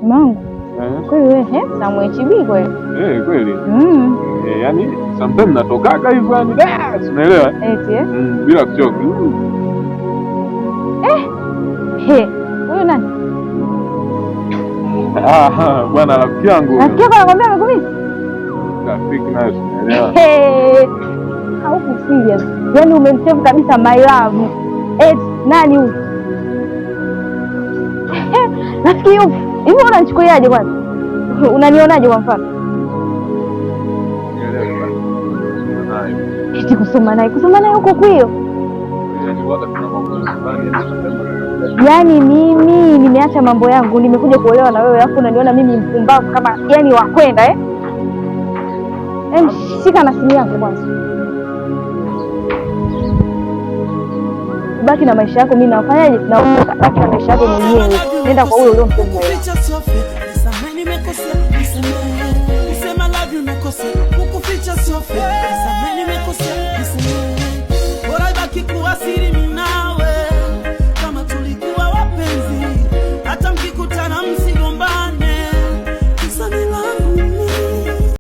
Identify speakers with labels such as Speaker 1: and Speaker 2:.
Speaker 1: Mangu. Kweli wewe handsome HB kweli.
Speaker 2: Kweli. Yaani sometimes natokaga hivyo yani unaelewa?
Speaker 1: Eti
Speaker 2: bila kuchoka.
Speaker 1: Huyu nani?
Speaker 2: Bwana rafiki yangu.
Speaker 1: Rafiki yako anakuambia amekumiss?
Speaker 2: Rafiki naye unaelewa.
Speaker 1: Hauko serious. Yaani umemsave kabisa my love. Nani huyu? Rafiki yupi? Hivi unanichukuliaje kwanza? Unanionaje kwa mfano? Eti kusoma naye huko kwio? Yaani mimi nimeacha mambo yangu, nimekuja kuolewa na wewe, alafu unaniona mimi mpumbavu kama yani wakwenda shika na simu yako kwanza. Baki na maisha yako, mimi nafanyaje? Na baki na maisha yako mwenyewe. Nenda kwa huyo uliomsema.